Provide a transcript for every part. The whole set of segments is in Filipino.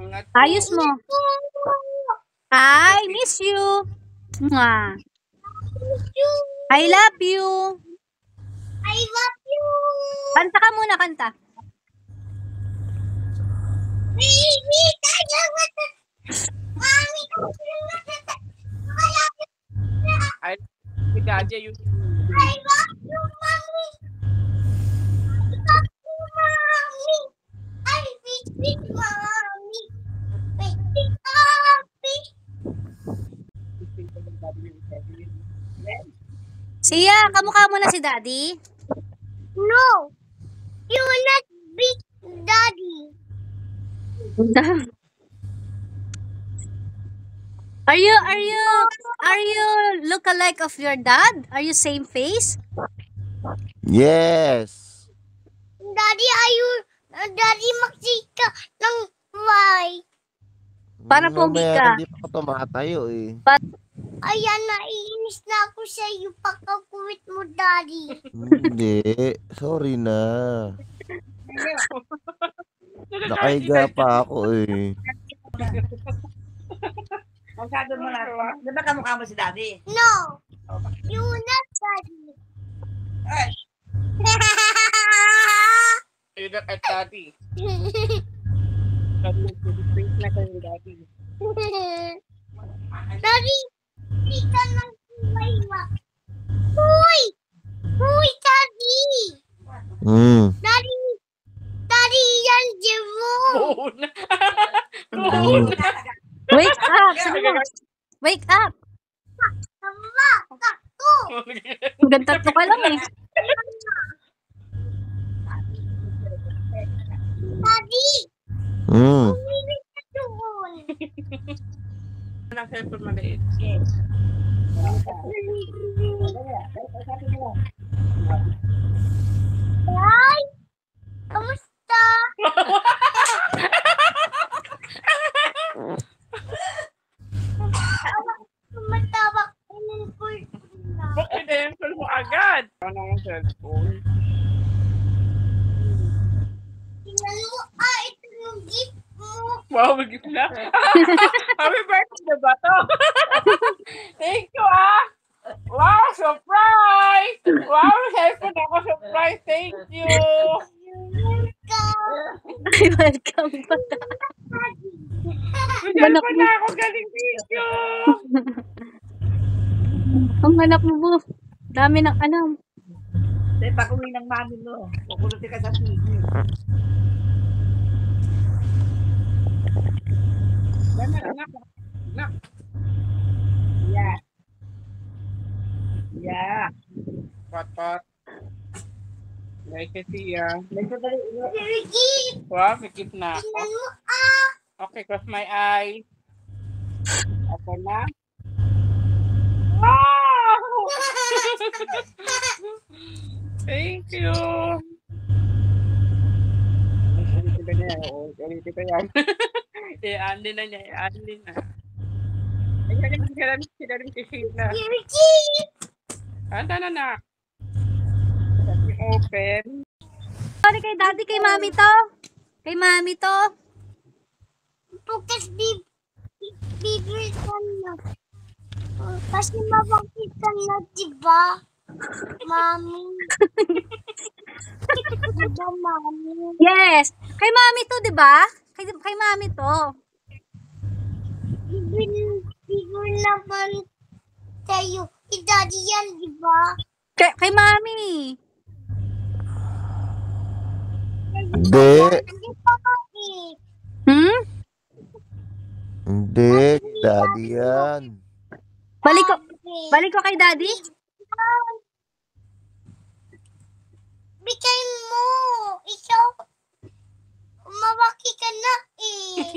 Angat po. Ayos mo. I miss you. Mwah. I love you. I love you. Kanta ka muna, kanta. Baby, Mommy, I si Daddy yung I love you, Mommy. I love you, Mommy. I miss you, Mommy. Baby, Mommy. Siya, kamukha mo na si Daddy. No, you're not big daddy. Are you look alike of your dad? Are you same face? Yes. Daddy, are you Daddy magsika ng white? Para pogi ka. Hindi pa ako tumatayo eh. Ayan, naiinis na ako sa iyo pagkakuwit mo, Daddy. Hindi. Sorry na. Nakahiga pa ako eh. Masyado mo na. Di ba kamukha mo si Daddy? No, you're not Daddy. You're not at Daddy. Daddy, na kayo Daddy. Daddy, kita ng kulay mo. Huy! Huy, Daddy! Daddy! Daddy, yan, Jero! Buhon na. Buhon na. Wake up! Wake up! Tama! Tako! Hanggang 3 ka lang eh. Daddy! Umilit ka doon. Ang cellphone maliit. Ay! Kamusta? Tumatawag ka ng kultura. Bakit na-cancel mo agad? Ano ang cellphone? Tingnan mo, ito yung gift mo. Wow, mag-gift na. Happy birthday ba to? Thank you, ah! Wow, surprise! Wow, cellphone ako, surprise. Thank you! Welcome pa. Cellphone na ako, galing. Thank you! Ang anak mo po. Dami ng alam. Dahil pag uwi ng mami mo, pupunutin ka sa TV. Anak. Yeah. Yeah. Pat. Nice to see ya. Very gift. Wow, may gift na ako. Tingnan mo, Okay, close my eyes. Ako na. Wow! Thank you. Ulitin ko yan. I-unlin na niya. I-unlin na. Sila rin si Sheila. Very gift. Anda na. Open. Sorry kay Daddy, kay Mami to. Kay Mami to. Bukas bibili ka na. Kasi mabangkit ka na, diba? Mami. Diba, Mami? Yes. Kay Mami to, di ba? Kay Mami to. Bibili naman tayo. Daddy yan, diba? Kay Mami. Hindi. Hindi pa Mami. Hindi. Daddy yan. Balik ko kay Daddy. Bigay mo. Ikaw, mawaki ka na eh.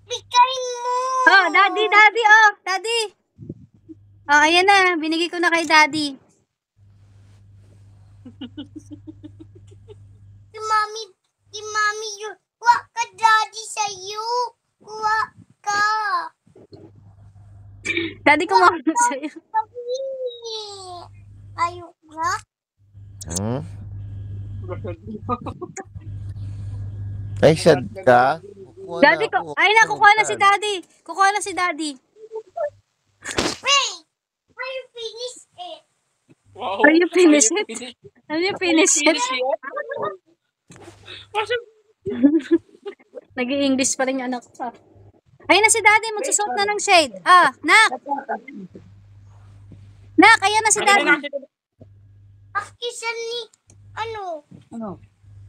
Bigay mo. Oh, Daddy. Oh, Daddy. Oh, ayan na. Binigay ko na kay Daddy. Si Mami, kuha ka, Daddy, sa'yo. Kuha ka. Daddy, kumuha na sa'yo. Ayaw ka? Ay, sad ka? kukuha na Daddy ko. ako. Ay na, kukuha na si Saan? Daddy. Kukuha na si Daddy. Wait! I finished it. Wow. Are you finish Are you it? finish- Are you finish it? finish it? Kasi- Nag-i-English pa rin yung anak ko. Ayun na si Daddy, magsusot na ng shade. Ah, Nak! Nak, ayan na si Ano Daddy. na kasi- Akisan ni, ano, Ano?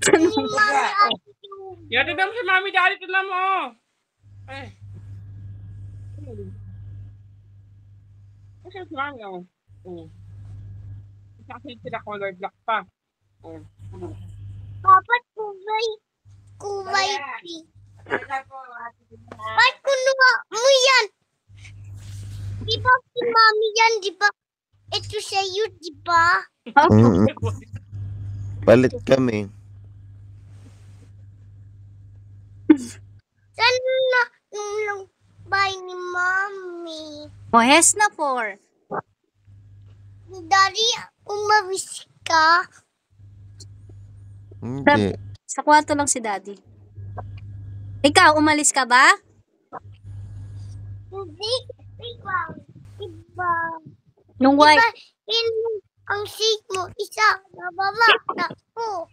ni Mami Ate yung Yan, tignan mo si Mami Daddy, tignan mo. Eh. Kasi si Mami, oh. Oh. Kasi sila color black pa. Oh. Papa kulay pink. Ba't kunuha mo yan? Di ba si Mami yan, di ba? Ito sa'yo, di ba? Mm-mm. Palit kami. Saan na yung bahay ni Mami? Mohes na 4. Daddy, umalis ka? Hindi. Sa kwarto lang si Daddy. Ikaw, umalis ka ba? Hindi. Diba? Diba? Yung white. Diba, yun ang seat mo, isa, nababa, ako.